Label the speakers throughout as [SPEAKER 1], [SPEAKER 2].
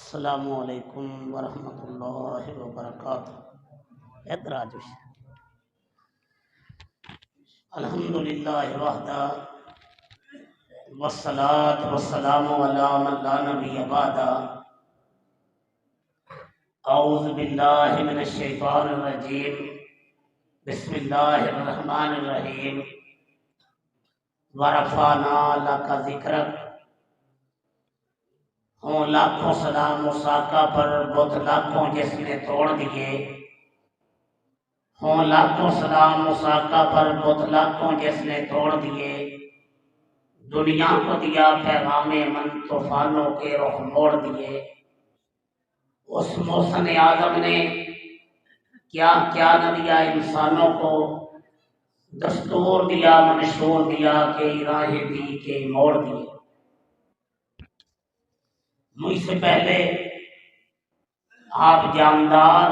[SPEAKER 1] السلام علیکم ورحمۃ اللہ وبرکاتہ۔ ادھر آ جائیں۔ الحمدللہ وحدہ والصلاۃ والسلام علی من لا نبی بعدہ۔ اعوذ باللہ من الشیطان الرجیم، بسم اللہ الرحمن الرحیم۔ ورفعنا لک ذکرک، ہوں لاکھوں سلام موسیٰ پر بت لاکھوں جس نے توڑ دیے، ہوں لاکھوں سلام موسیٰ پر بت لاکھوں جس نے توڑ دیے۔ دنیا کو دیا پیغام من، طوفانوں کے رخ موڑ دیے۔ اس محسن اعظم نے کیا کیا نہ دیا انسانوں کو، دستور دیا منشور دیا کہ راہ دی کے موڑ دیے۔ مجھ سے پہلے آپ جاندار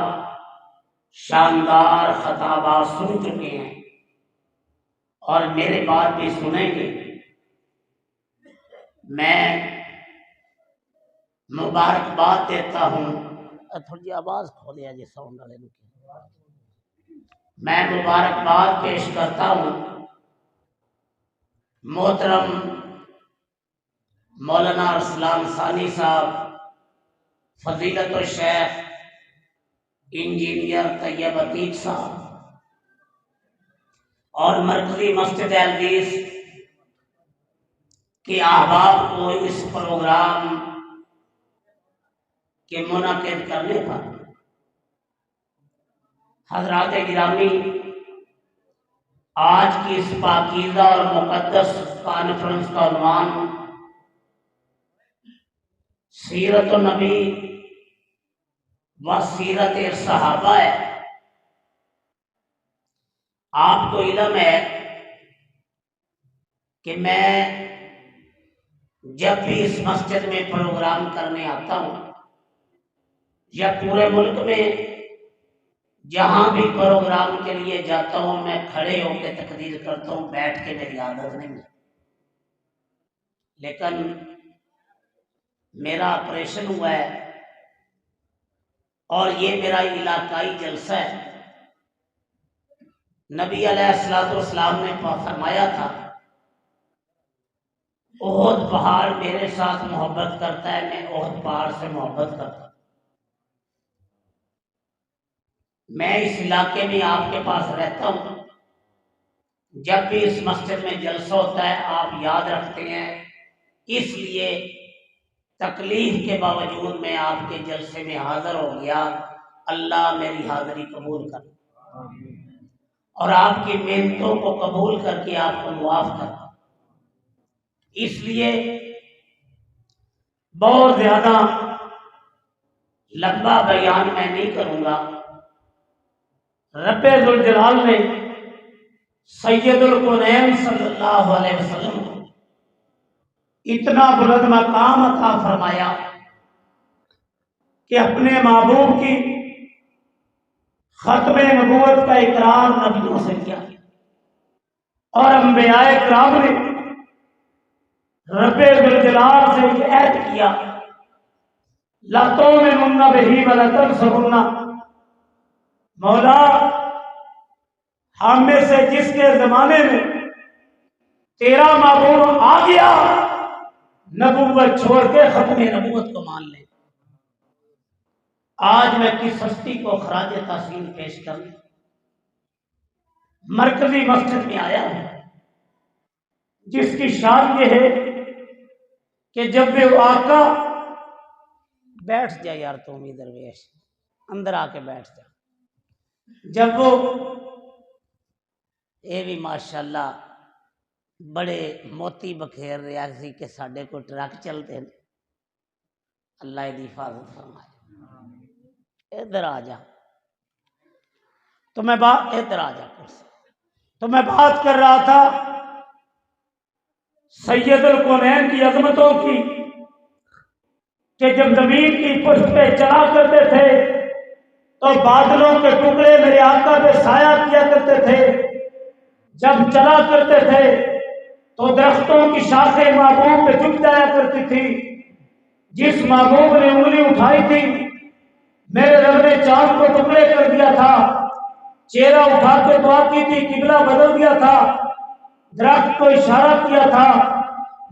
[SPEAKER 1] شاندار خطابات سن چکے ہیں اور میرے بعد بھی سنیں گے۔ میں مبارکباد دیتا ہوں، تھوڑی آواز کھولیا جی ساؤنڈ والے نے۔ میں مبارکباد پیش کرتا ہوں محترم مولانا ارسلان ثانی صاحب، فضیلت الشیخ انجینئر طیب عتیق صاحب اور مرکزی مسجد الحدیث کے احباب کو اس پروگرام کے منعقد کرنے پر۔ حضرات گرامی، آج کی اس پاکیزہ اور مقدس کانفرنس کا عنوان سیرت النبی و سیرت صحابہ ہے۔ آپ کو علم ہے کہ میں جب بھی اس مسجد میں پروگرام کرنے آتا ہوں یا پورے ملک میں جہاں بھی پروگرام کے لیے جاتا ہوں، میں کھڑے ہو کے تقریر کرتا ہوں، بیٹھ کے میری عادت نہیں ہے۔ لیکن میرا آپریشن ہوا ہے اور یہ میرا علاقائی جلسہ ہے۔ نبی علیہ الصلوۃ والسلام نے فرمایا تھا، احد پہاڑ میرے ساتھ محبت کرتا ہے، میں احد پہاڑ سے محبت کرتا ہوں۔ میں اس علاقے میں آپ کے پاس رہتا ہوں، جب بھی اس مسجد میں جلسہ ہوتا ہے آپ یاد رکھتے ہیں، اس لیے تکلیف کے باوجود میں آپ کے جلسے میں حاضر ہو گیا۔ اللہ میری حاضری قبول کر اور آپ کی محنتوں کو قبول کر کے آپ کو معاف کر۔ اس لیے بہت زیادہ لمبا بیان میں نہیں کروں گا۔ رب ذوالجلال نے سید الکونین صلی اللہ علیہ وسلم کو اتنا بلند مقام عطا فرمایا کہ اپنے محبوب کی ختم نبوت کا اقرار نبیوں سے کیا اور انبیاء کرام نے رب ذوالجلال سے یہ عہد کیا، لَتُؤْمِنُنَّ بِهِ وَلَتَنْصُرُنَّهُ، مولا ہم میں سے جس کے زمانے میں تیرا محبوب آ گیا، نبوت چھوڑ کے ختم نبوت کو مان لے۔ آج میں کس ہستی کو خراج تحسین پیش کرنے مرکزی مسجد میں آیا ہوں، جس کی شان یہ ہے کہ جب وہ آقا بیٹھ جا یار تم ادھر ویش اندر آ کے بیٹھ جا، جب وہ یہ بھی ماشاءاللہ بڑے موتی بکھیر رہا سی کہ ساڈے کو ٹرک چلتے ہیں، اللہ دی حفاظت فرمائے۔ ادھر آ جا تو میں ادھر آ جا تو میں بات کر رہا تھا سید الکونین کی عظمتوں کی، کہ جب زمین کی پشت پہ چلا کرتے تھے تو بادلوں کے ٹکڑے میرے آقا پہ سایہ کیا کرتے تھے، جب چلا کرتے تھے تو درختوں کی شاخیں محبوب پہ جھک جایا کرتی تھی،
[SPEAKER 2] جس محبوب نے انگلی اٹھائی تھی میرے رب نے چاند کو ٹکڑے کر دیا تھا، چہرہ اٹھا کے دعا کی تھی، قبلہ بدل دیا تھا، درخت کو اشارہ کیا تھا،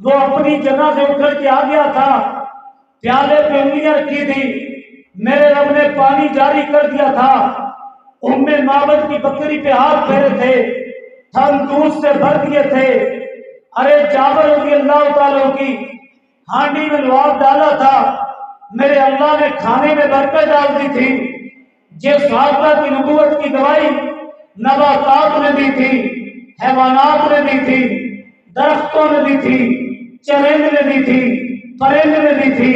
[SPEAKER 2] وہ اپنی جگہ سے اٹھ کے آ گیا تھا، پیالے پہ انگلیاں رکھی تھی، میرے رب نے پانی جاری کر دیا تھا، ام معبد کی بکری پہ ہاتھ پھیرے تھے، تھن دودھ سے بھر دیے تھے، ارے جابر رضی اللہ تعالیٰ کی ہانڈی میں لعاب ڈالا تھا، میرے اللہ نے کھانے میں برکت ڈال دی تھی، جس صحابہ کی نبوت کی گواہی نباتات نے دی تھی، حیوانات نے دی تھی، درختوں نے دی تھی، چرند نے دی تھی، پرند نے دی تھی،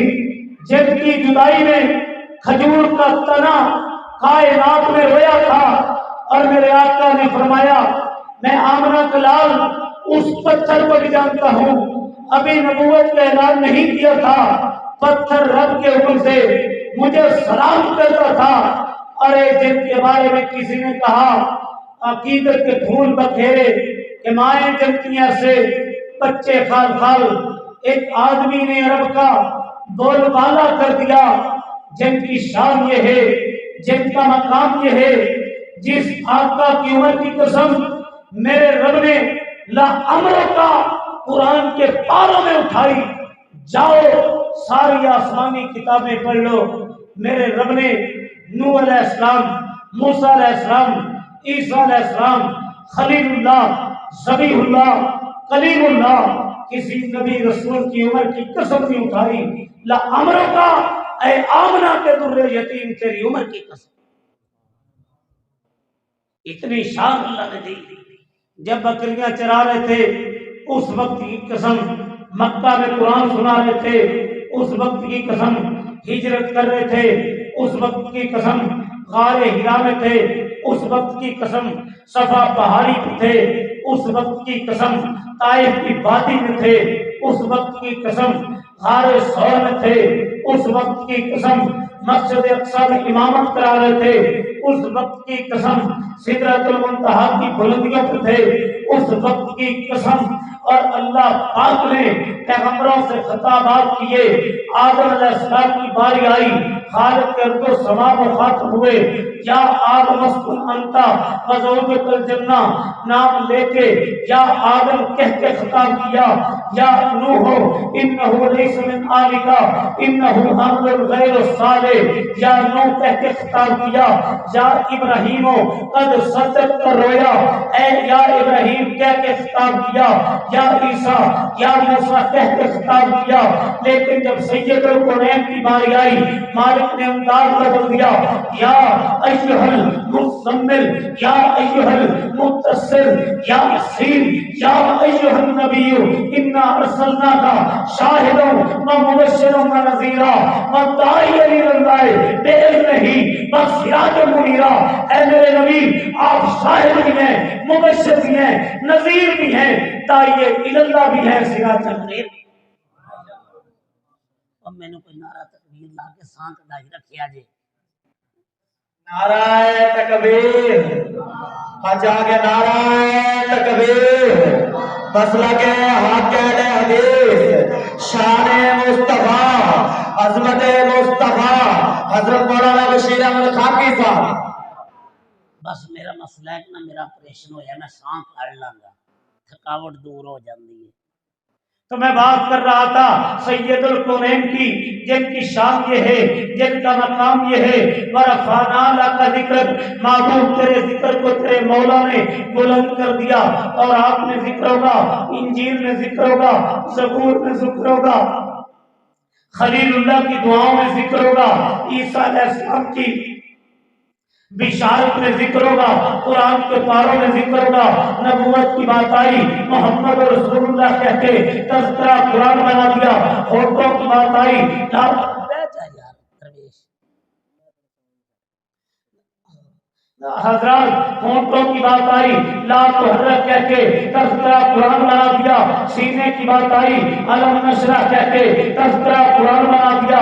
[SPEAKER 2] جن کی جدائی میں کھجور کا تنا کائنات میں رویا تھا، اور میرے آقا نے فرمایا میں آمنہ کا لال اس پتھر کو بھی جانتا ہوں، ابھی نبوت کا اعلان نہیں کیا تھا، پتھر رب کے حکم سے مجھے سلام کرتا تھا، ارے جن کے بارے میں کسی نے کہا عقیدت کے پھول بکھیرے کہ مائیں جنتیاں سے بچے خال خال، ایک آدمی نے عرب کا بول بالا کر دیا، جن کی شان یہ ہے، جن کا مقام یہ ہے، جس آقا کی عمر کی قسم میرے رب نے لا امر کا قرآن کے پاروں میں اٹھائی، جاؤ ساری آسمانی کتابیں پڑھ لو، میرے رب نے نوح علیہ السلام، موسیٰ علیہ السلام، عیسیٰ علیہ السلام، خلیل اللہ، ذبیح اللہ، کلیم اللہ، کسی نبی رسول کی عمر کی قسم نہیں اٹھائی، لا امر کا اے آمنہ کے در یتیم تیری عمر کی قسم، اتنی شان اللہ نے دی۔ جب بکریاں چرا رہے تھے اس وقت کی قسم، مکہ میں قرآن سنا رہے تھے اس وقت کی قسم، ہجرت کر رہے تھے اس وقت کی قسم، غار ہرا میں تھے اس وقت کی قسم، صفا پہاڑی پہ تھے اس وقت کی قسم، طائف کی وادی میں تھے اس وقت کی قسم، غار ثور میں تھے اس وقت کی قسم، مسجد اقصی میں امامت کرا رہے تھے اس وقت کی قسم، سدرۃ المنتہا کی بلندیوں پہ تھے اس وقت کی قسم، اور اللہ پاک نے پیغمبروں سے خطابات کیے، آدم علیہ السلام کی باری آئی، خالق کے ارض و سما مخاطب ہوئے، یا آدم اسکن انت وزوجک الجنہ نام لے کے یا آدم کہہ کے خطاب کیا، یا نوح انہ لیس من آلک انہ عمل غیر صالح، یا نوح کہہ کے خطاب کیا، یا ابراہیم قد صدق کر رویا، اے یا ابراہیم کہہ کے خطاب کیا، یا عیسیٰ یا موسیٰ کہہ کے خطاب کیا، لیکن جب سید القرآن کی باری آئی مالک نے انداز بدل دیا، یا ایھا المزمل، یا ایھا المدثر، یا یاسین، یا ایھا النبی انا ارسلناک شاہدا ومبشرا ونذیرا وداعیا الی اللہ باذنہ وسراجا منیرا، اے میرے نبی آپ شاہد بھی ہیں، مبشر بھی ہیں، نذیر بھی ہیں، داعیہ الی اللہ بھی ہیں، سراجا منیر بھی۔ اور میں نے کوئی نعرہ تکبیر لا کے سانت دائی رکھیا جے،
[SPEAKER 3] نعرہ تکبیر، حج آگے نعرہ تکبیر، مسلک حاکم حدیث، شان مصطفیٰ، عظمت مصطفیٰ، حضرت مولانا بشیر احمد خاکی صاحب۔
[SPEAKER 2] بس میرا مسئلہ ہے کہ میرا آپریشن ہویا میں سانت کر لانگا، تھکاوٹ دور ہو جاندی ہے۔ تو میں بات کر رہا تھا سید الکونین کی، جن کی شان یہ ہے، جن کا مقام یہ ہے، ورفعنا لک ذکرک، معبود تیرے ذکر کو تیرے مولا نے بلند کر دیا، اور آپ میں ذکر ہوگا، انجیل میں ذکر ہوگا، زبور میں ذکر ہوگا، خلیل اللہ کی دعاؤں میں ذکر ہوگا، عیسیٰ علیہ السلام کی بشارت میں ذکر ہوگا، قرآن کے پاروں میں ذکر ہوگا، نبوت کی بات آئی، محمد رسول اللہ کہہ کے تذکرہ قرآن بنا دیا، ہوٹوں کی بات آئی، حضرات ہونٹوں کی بات آئی، لا تحرک کہہ کے تذکرہ قرآن بنا دیا، سینے کی بات آئی، الم نشرح کہہ کے تذکرہ قرآن بنا دیا،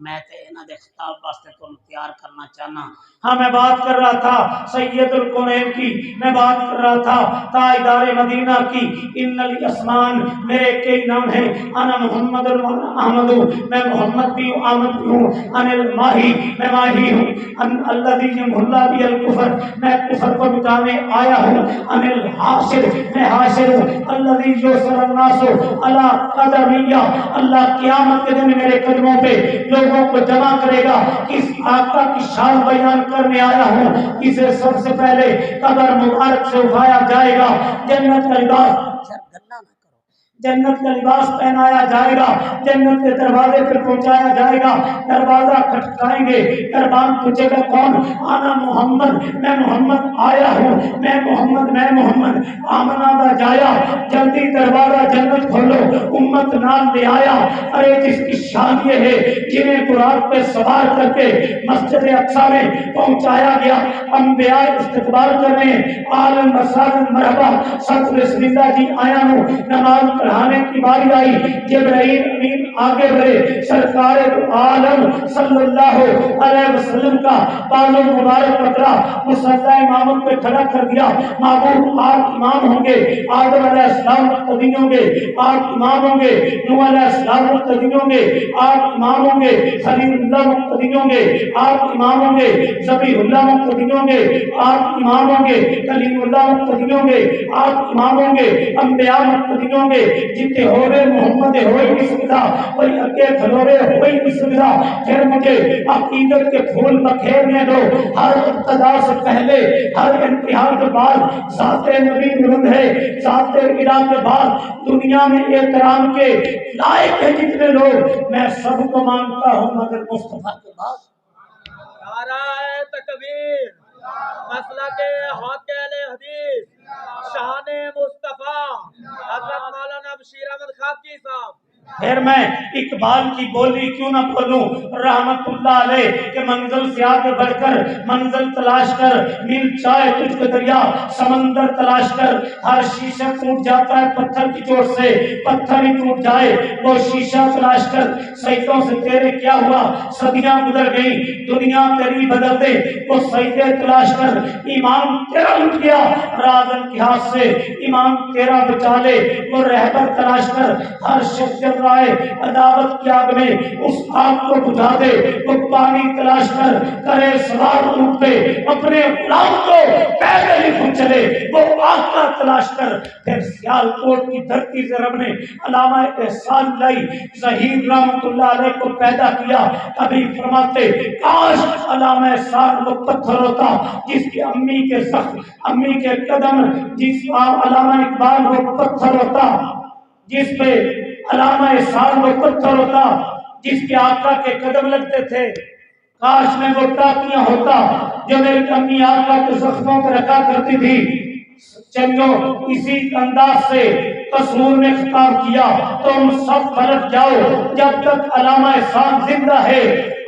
[SPEAKER 1] میں تے انہاں دے خطاب واسطے تانوں تیار کرنا چاہنا.
[SPEAKER 2] ہاں میں بات کر رہا تھا سید الکونین کی، میں بات کر رہا تھا تاجدار مدینہ کی. ان الاسمان میرے کئی نام ہیں. انا محمد احمد، میں محمد بھی ہوں، احمد بھی ہوں. ان الماہی، میں ماہی ہوں. ان الذی یمحو بی الکفر، میں کفر کو مٹانے آیا ہوں. ان الحاشر، میں حاشر ہوں. الذی یحشر الناس علی قدمیہ، اللہ قیامت کے دن میرے قدموں پہ لوگوں کو جمع کرے گا. کس آقا کی شان بیان کرنے آیا ہوں. اسے سب سے پہلے قبر مبارک سے اٹھایا جائے گا. جنت کا لباس، جنت کا لباس پہنایا جائے گا. جنت کے دروازے پہ پہنچایا جائے گا. دروازہ کھٹکھائیں گے. دربان پوچھے گا کون؟ آنا محمد، میں محمد آیا ہوں. میں محمد، میں محمد. آمنا دا جایا، جلدی دروازہ جنت کھولو، امت نام لے آیا. ارے جس کی شان یہ ہے جنہیں قرآن پہ سوار کر کے مسجد اقصی میں پہنچایا گیا. انبیاء استقبال کر رہے ہیں. عالم مساجد مرحبا، سب بسم اللہ جی آیا ہوں. نماز پڑھانے کی باری آئی. جبرائیل امین آگے بڑھے. سرکار عالم صلی اللہ علیہ وسلم کا بالوں مبارک پکڑا، مصلی امامت پہ کھڑا کر دیا. معبود آپ امام ہوں گے. آدم علیہ السلام مقتدی ہوں گے، آپ امام ہوں گے. نوح علیہ السلام مقتدی ہوں گے، آپ امام ہوں گے. خلیل اللہ مقتدی ہوں گے، آپ امام ہوں گے. ذبیح اللہ مقتدی ہوں گے، آپ امام ہوں گے. کلیم اللہ مقتدی ہوں گے، آپ امام ہوں گے. انبیاء مقتدی ہوں گے. جتے ہوئے محمد ہوئی نہیں سکتا، کوئی اگے کھلوے ہوئی نہیں سکتا. پھر مجھے عقیدت کے پھول بکھیرنے دو. ہر ابتدا سے پہلے، ہر امتحان کے بعد ذات نبی بلند ہے. ذات الہ کے بعد دنیا میں احترام کے لائق ہے جتنے لوگ، میں سب کو مانتا ہوں مگر مصطفیٰ کے بعد.
[SPEAKER 4] نعرہ تکبیر، مسلک حق اہل حدیث، شان مصطفیٰ حضرت مولانا بشیر احمد خاکی صاحب.
[SPEAKER 2] پھر میں اقبال کی بولی کیوں نہ بولوں رحمت اللہ علیہ کہ منزل سے آگے بڑھ کر منزل تلاش کر، مل چاہے تجھ کو دریا سمندر تلاش کر. ہر شیشہ ٹوٹ جاتا ہے پتھر کی چوٹ سے، پتھر ہی ٹوٹ جائے وہ شیشہ تلاش کر. سجدوں سے تیرے کیا ہوا، صدیاں گزر گئیں، دنیا تیری بدل دے وہ سجدے تلاش کر. ایمان تیرا لٹ گیا رازن کے ہاتھ سے، ایمان تیرا بچا لے وہ رہبر تلاش کر. ہر شخص رائے عداوت کی آگ میں اس آگ کو بجھا دے وہ پانی تلاش کر. کرے سوار اونٹ پہ اپنے غلام کو پیدل ہی خود چلے وہ آقا تلاش کر. پھر سیال کوٹ کی دھرتی سے رب نے علامہ احسان لائی ظہیر رحمت اللہ علیہ کو پیدا کیا. کبھی فرماتے کاش علامہ احسان وہ پتھر ہوتا جس کی امی کے زخم، امی کے قدم، جس علامہ اقبال وہ پتھر ہوتا جس پہ علامہ احسان وہ پتھر ہوتا جس کے آقا کے قدم لگتے تھے. کاش میں وہ ٹاکیاں ہوتا جو میری امی آقا کے زخموں پہ رکھا کرتی تھی. چنگو اسی انداز سے قصور نے خطاب کیا تم سب پلٹ جاؤ جب تک علامہ احسان زندہ ہے.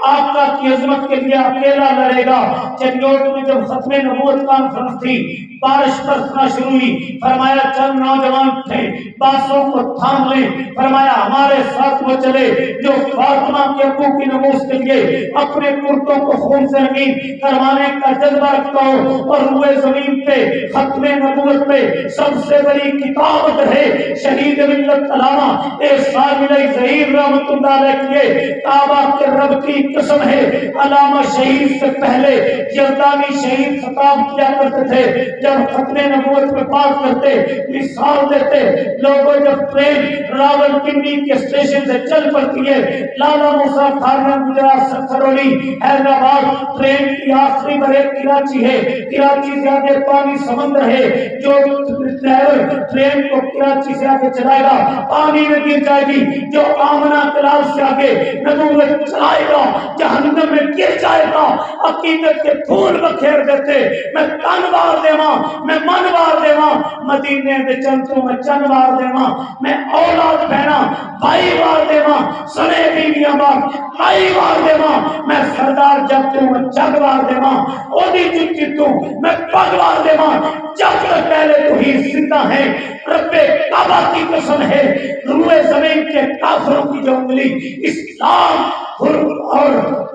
[SPEAKER 2] آقا کی عظمت کے لیے اکیلا لڑے گا. چنگوٹ میں جب ختم نبوت کانفرنس تھی، بارش برسنا شروع ہوئی. فرمایا چند نوجوان تھے باسوں کو تھام لیں. فرمایا ہمارے ساتھ وہ چلے جو فاطمہ کے ابو کی نموز کے لیے اپنے کرتوں کو خون سے رنگین کروانے کا جذبہ رکھتا ہو. اور روئے زمین پہ ختم نبوت پہ سب سے بڑی کتابت ہے شہید ملت علامہ احسان علیہ ظہیر رحمت اللہ علیہ کے. کعبہ کے رب کی قسم ہے علامہ شہید سے پہلے یزدانی شہید خطاب کیا کرتے تھے. جب ختم نبوت پہ بات کرتے مثال دیتے لوگوں جب ٹرین راول پنڈی کے اسٹیشن سے چل پڑتی ہے، لالا موسیٰ کھارنا گجرات سکھرولی حیدرآباد ٹرین کی آخری بریک کراچی ہے. کراچی سے آگے پانی سمندر ہے. جو ڈرائیور ٹرین کو کراچی سے آگے چلائے گا پانی میں گر جائے گی. جو آمنہ کلال سے آگے نبوت چلائے گا جہنم میں گر جائے گا. عقیدت کے پھول بکھیر دیتے میں تن وار دیواں، میں من وار دیواں، مدینے دے چنتوں میں چن وار دیواں، میں اولاد بہنا بھائی وار دیواں، سنے بیویاں باپ بھائی وار دیواں، میں سردار جب تو میں جگ وار دیواں، اودی جتی تو میں پگ وار دیواں. جب تک پہلے تو ہی زندہ ہے رب کعبہ کی قسم ہے روئے زمین کے کافروں کی جو انگلی اسلام اور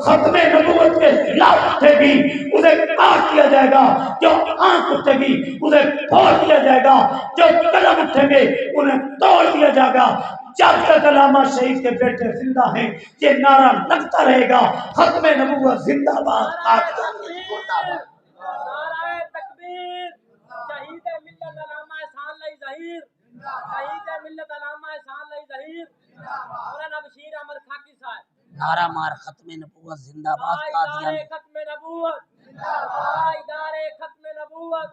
[SPEAKER 2] ختم نبوت کے خلاف اٹھے گی اسے کاٹ دیا جائے گا، جو آنکھ اٹھے گی اسے پھوڑ دیا جائے گا، جو قلم اٹھیں گے انہیں توڑ دیا جائے گا۔ جب تک علامہ شہید کے بیٹے زندہ ہیں یہ نعرہ لگتا رہے گا، ختم نبوت زندہ باد،
[SPEAKER 4] نعرہ تکبیر، شہید ملت علامہ احسان علی ظہیر، شہید ملت علامہ احسان علی ظہیر، مولانا بشیر احمد خاکی صاحب،
[SPEAKER 1] نعرہ مار ختم نبوت زندہ باد، قادیان
[SPEAKER 4] ختم نبوت، تاجدار ختم نبوت،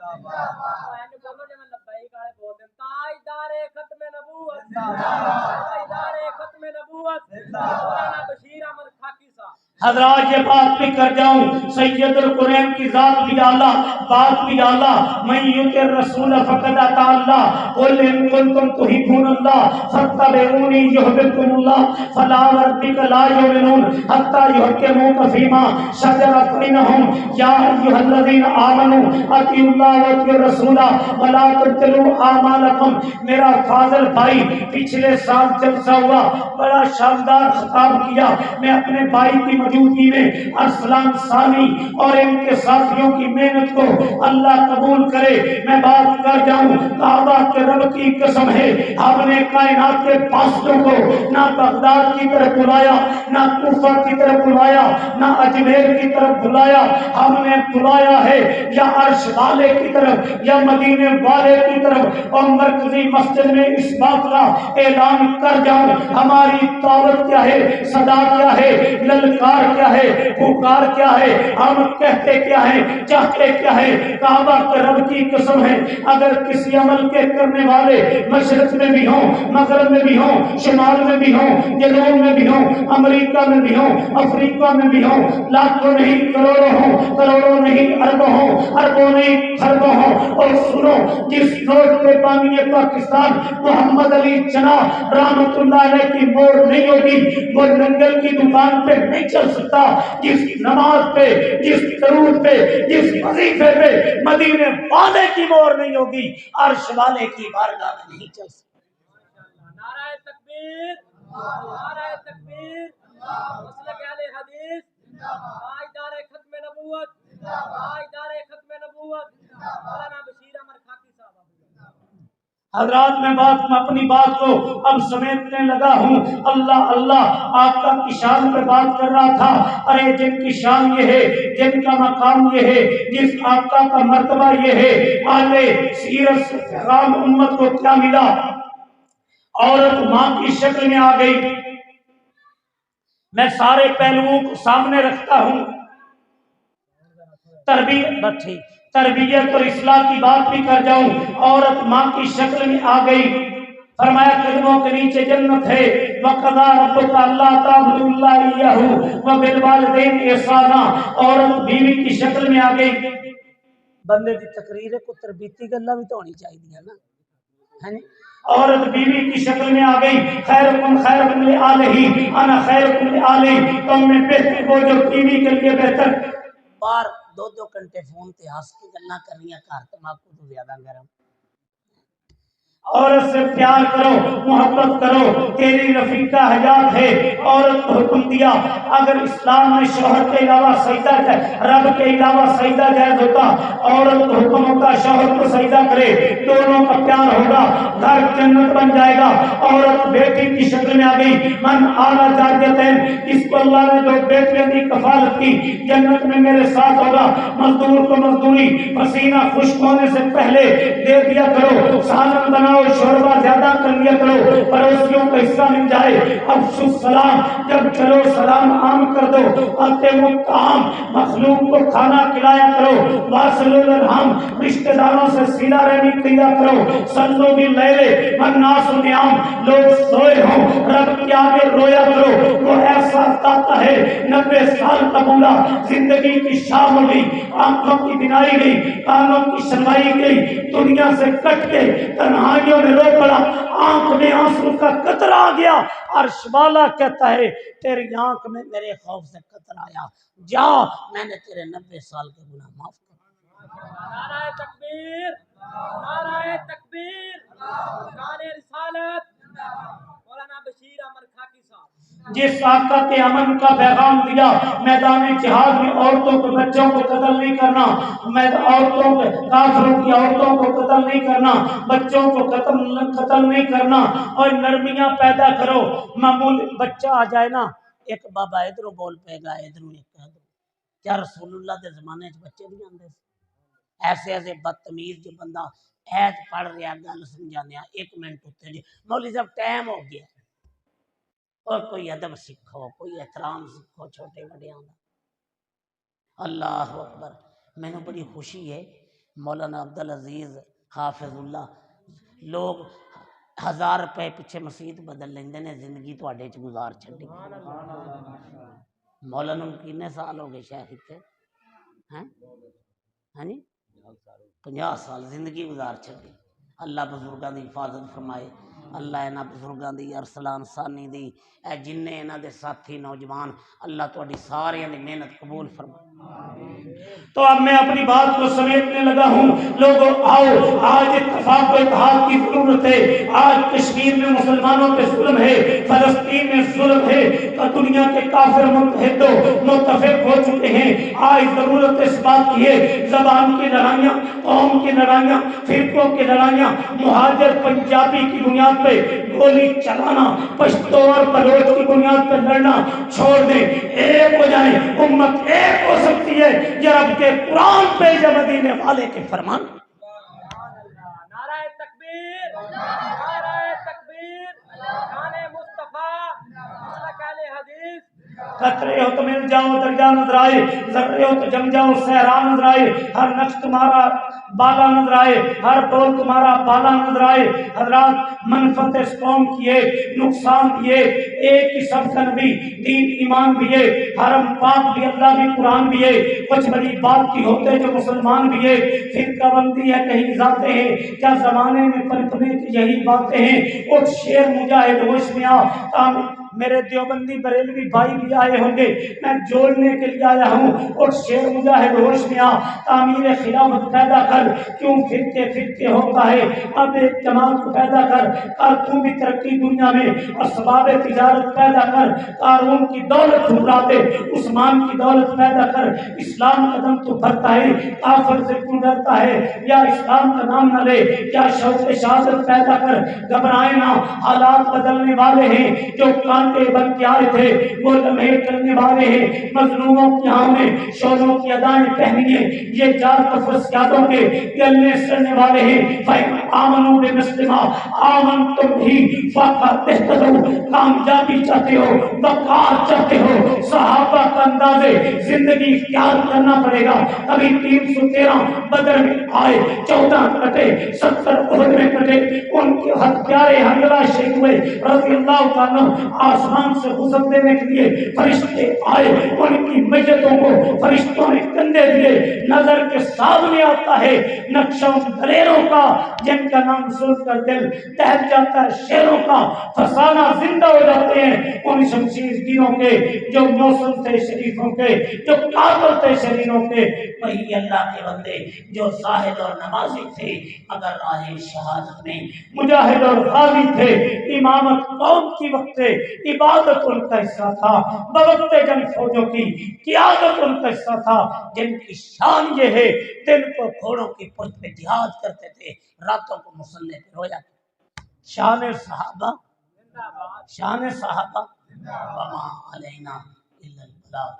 [SPEAKER 4] بولو جی میں لبائی گاڑے بول دیں، تاجدار ختم نبوت، تاجدار ختم نبوت، مولانا بشیر احمد خاکی صاحب۔
[SPEAKER 2] حضرات یہ بات بھی کر جاؤں، سید القرآن کی ذات بھی اعلیٰ، بات بھی اعلیٰ، من یطع الرسول فقد اطاع اللہ، قل ان کنتم تحبون اللہ فاتبعونی یحببکم اللہ، فلا وربک لا یؤمنون حتی یحکموک فیما شجر بینہم، یا ایھا الذین آمنوا اطیعوا اللہ واطیعوا الرسول ولا تبطلوا اعمالکم۔ میرا فاضل بھائی پچھلے سال جلسہ ہوا، بڑا شاندار خطاب کیا، میں اپنے بھائی کی موجودگی میں ارسلان ثانی اور ان کے ساتھیوں کی محنت کو اللہ قبول کرے میں بات کر جاؤں۔ کعبہ کے رب کی قسم ہے ہم نے کائنات کے فاصلوں کو نہ بغداد کی طرف بلایا، نہ کوفہ کی طرف بلایا، نہ اجمیر کی طرف بلایا، ہم نے بلایا ہے یا عرش والے کی طرف یا مدینے والے کی طرف۔ اور مرکزی مسجد میں اس بات کا اعلان کر جاؤں ہماری دعوت کیا ہے، صدا کیا ہے، للکار کیا ہے، پکار کیا ہے، ہم کہتے کیا ہیں، چاہتے کیا ہے۔ کعبہ کے رب کی قسم ہے اگر کسی عمل کے کرنے والے مشرق میں بھی ہوں، مغرب میں بھی ہوں، شمال میں بھی ہوں، جنوب میں بھی ہوں، امریکہ میں بھی ہوں، افریقہ میں بھی ہوں، لاکھوں نہیں کروڑوں ہوں، کروڑوں نہیں اربوں ہوں، اربوں نہیں خربوں ہوں، اور سنو جس نوٹ پہ بانی پاکستان محمد علی جناح رحمت اللہ علیہ کی مور نہیں ہوگی وہ ننگل کی دکان پہ نہیں چل سکتا، جس نماز پہ، جس درود پہ، جس وظیفے پہ مدینے والے کی مور نہیں ہوگی عرش والے کی بارگاہ میں نہیں چل سکتا۔
[SPEAKER 4] نعرہ تکبیر، نعرہ تکبیر، مسلک اہل حدیث، تاجدار ختم نبوت، تاجدار ختم نبوت، مولانا بشیر احمد خاکی صاحب۔
[SPEAKER 2] حضرات میں اپنی بات کو اب سمیٹنے لگا ہوں۔ اللہ اللہ آقا کی شان پہ بات کر رہا تھا، ارے جن کی شان یہ ہے، جن کا مقام یہ ہے، جس آقا کا مرتبہ یہ ہے، آلے سیرت سے پیغام امت کو کیا ملا؟ عورت ماں کی شکل میں آ گئی۔ میں سارے پہلوؤں کو سامنے رکھتا ہوں، تربیت اور اصلاح کی بات بھی کر جاؤں، عورت ماں کی شکل میں آ گئی، فرمایا قدموں کے نیچے جنت ہے، وَقَضَىٰ رَبُّكَ أَلَّا تَعْبُدُوا إِلَّا إِيَّاهُ وَبِالْوَالِدَيْنِ إِحْسَانًا۔ عورت بیوی کی شکل میں آ گئی۔ بندے کی تقریر کو تربیتی گلاں بھی تو ہونی چاہیے نا، عورت بیوی کی شکل میں آ گئی، خیرکم خیرکم لآلہ انا خیرکم لآلہ، تم میں بہتر وہ جو بیوی کے لیے بہتر۔
[SPEAKER 1] بار دو گھنٹے فون تے ہنس کے گلاں کرنیاں گھر تماکو تو زیادہ گرم۔
[SPEAKER 2] عورت سے پیار کرو، محبت کرو، تیری رفیقہ حیات ہے۔ عورت کو حکم دیا اگر اسلام میں شوہر کے علاوہ سجدہ رب کے علاوہ سجدہ جائز ہوتا، عورت کو حکم ہوتا شوہر کو سجدہ کرے، دونوں کا پیار ہوگا، گھر جنت بن جائے گا۔ عورت بیٹی کی شکل میں آ گئی، من آنا جارجتین، اس کو اللہ نے جو بیٹیاں دی کفالت کی جنت میں میرے ساتھ ہوگا۔ مزدور کو مزدوری پسینہ خشک ہونے سے پہلے دے دیا کرو، سالن بناؤ شوربہ زیادہ کر لیا کرو، پڑوسیوں کا حصہ مل جائے۔ افشو السلام، جب چلو سلام عام کر دو۔ اطعموا الطعام، مخلوق کو کھانا کھلایا کرو۔ واصلوا الارحام، رشتہ داروں سے صلہ رحمی کیا کرو۔ صلوا باللیل والناس نیام، لوگ سوئے ہوں رب کے آگے رویا کرو۔ وہ ایسا داتا ہے 90 سال کا بوڑھا زندگی کی شام ہو گئی، آنکھوں کی بینائی گئی، کانوں کی سنوائی گئی، دنیا سے کٹ کے تنہائیوں میں رو پڑا، آنکھ میں آنسو کا قطرہ آ گیا۔ عرش والا کہتا ہے تیری آنکھ میں میرے خوف سے قطرہ آیا، جا میں نے تیرے 90 سال کے گناہ معاف کر۔
[SPEAKER 4] نعرہ تکبیر، نعرہ تکبیر،
[SPEAKER 2] جس آقا کے امن کا پیغام دیا میدان جہاد میں عورتوں کو بچوں کو قتل نہیں کرنا، عورتوں کو کافروں کی عورتوں کو قتل نہیں کرنا، بچوں کو قتل نہیں کرنا، اور نرمیاں پیدا کرو۔ معمول بچہ آ جائے نا، ایک بابا ادھروں بول پے گا ادھروں ایک ادھر، کیا رسول اللہ دے زمانے چ بچے نہیں آندے ایسے ایسے بدتمیز جو بندہ ایت پڑھ رہا گل سمجھانے ایک منٹ اتنے جی مولوی صاحب ٹائم ہو گیا، اور کوئی ادب سیکھو، کوئی احترام سیکھو چھوٹے بڑیاں دا۔ اللہ اکبر۔ میں نے بڑی خوشی ہے مولانا عبدالعزیز حافظ اللہ، لوگ 1000 روپے پیچھے مسیت بدل لیندے نے، زندگی تواڈے چ گزار چھڈی۔ مولانا کتنے سال ہو گئے شیخ ہیں؟ ہاں جی 50 سال زندگی گزار چھڈی۔ اللہ بزرگاں دی حفاظت فرمائے، اللہ انہاں بزرگاں دی ارسلان ثانی دی، اے جننے انہاں دے ساتھی نوجوان، اللہ تہاڈی سارے دی محنت قبول فرمائے۔ تو اب میں اپنی بات کو سمیٹنے لگا ہوں۔ لوگوں آؤ، آج اتفاق و اتحاد کی ضرورت ہے۔ آج کشمیر میں مسلمانوں پہ ظلم ہے، فلسطین میں ظلم ہے، دنیا کے کافر متحد متفق ہو چکے ہیں۔ آج ضرورت اس بات کی ہے، زبان کی لڑائیاں، قوم کی لڑائیاں، فرقوں کی لڑائیاں، مہاجر پنجابی کی بنیاد پہ گولی چلانا، پشتو اور بلوچ کی بنیاد پہ لڑنا چھوڑ دیں، ایک ہو جائیں، امت ایک ہو سکتی ہے یہ رب کے قرآن پہ یا مدینے والے کے فرمان۔
[SPEAKER 4] نعرہ تکبیر، نعرہ تکبیر، شان مصطفیٰ، مسلک اہل حدیث۔
[SPEAKER 2] قطرے ہو تو مل جاؤ دریا نظر آئے، ذرے ہو تو جم جاؤ صحرا نظر آئے، ہر نقش تمہارا بالا نظر آئے، ہر بول تمہارا بالا نظر آئے۔ حضرات منفعت اس قوم کی ہے، نقصان بھی ہے، ایک ہی سب کا نبی، دین ایمان بھی ہے، حرم پاک بھی، اللہ بھی، قرآن بھی ہے، کچھ بڑی بات کی ہوتے جو مسلمان بھی ہے، فرقہ بندی ہے کہیں ذاتے ہیں، کیا زمانے میں پنپنے کی یہی باتیں ہیں۔ اٹھ شیر مجاہد ہوش میں آ، میرے دیوبندی بریلوی بھائی بھی آئے ہوں گے، میں جوڑنے کے لیے آیا ہوں۔ اور شیر مجاہد ہوش میں آ، تعمیر خلافت پیدا کر، کیوں فرقے فرقے ہوتا ہے، اب ایک جماعت کو پیدا کر تو بھی ترقی دنیا میں، اسباب تجارت پیدا کر، قارون کی دولت ٹھکرا دے، عثمان کی دولت پیدا کر، اسلام قدم تو بھرتا ہے، کافر سے کیوں ڈرتا ہے، یا اسلام کا نام نہ لے، یا شوق شہادت پیدا کر، گھبرائے نہ، حالات بدلنے والے ہیں، جو کانٹے بن کے آئے تھے وہ لمحے کرنے والے ہیں، مظلوموں کی ہمیں شولوں کی ادائیں پہنیے، یہ جار تفرس یادوں کے گلنے سڑنے والے ہیں۔ آمنو بمسلمہ آمن تم بھی فاقہ تہتدو، کامیابی چاہتے ہو، وقار چاہتے ہو، صحابہ کا اندازے زندگی اختیار کرنا پڑے گا۔ کبھی 313 بدر میں آئے، 14 کٹے، 70 احد میں کٹے، ان کے حد پیارے حنظلہ شہید ہوئے رضی اللہ عنہ، آسمان سے غسل دینے کے لیے فرشتے آئے، ان کی میتوں کو فرشتوں نے کندھے دیے۔ نظر کے سامنے آتا ہے نقشوں دلیروں کا، جن کا نام سن کر دل دہل جاتا ہے شیروں کا، فسانہ زندہ ہو جاتے ہیں ان شمشیر دینوں کے جو موسم تھے شریفوں کے، جو قاتل تھے شریروں کے۔ وہی اللہ کے بندے جو زاہد اور نمازی تھے، اگر راہ شہادت میں مجاہد اور غازی تھے، امامت قوم کی وقت عبادت ان کا حصہ تھا، بوقت جنگ فوجوں کی قیادت ان کا حصہ تھا، جن کی شان یہ ہے دن کو گھوڑوں کی پشت پہ جہاد کرتے تھے، راتوں کو مسلح پہ رویا کرتے۔ شان صحابہ، شان صحابہ، وما علینا الا البلاغ۔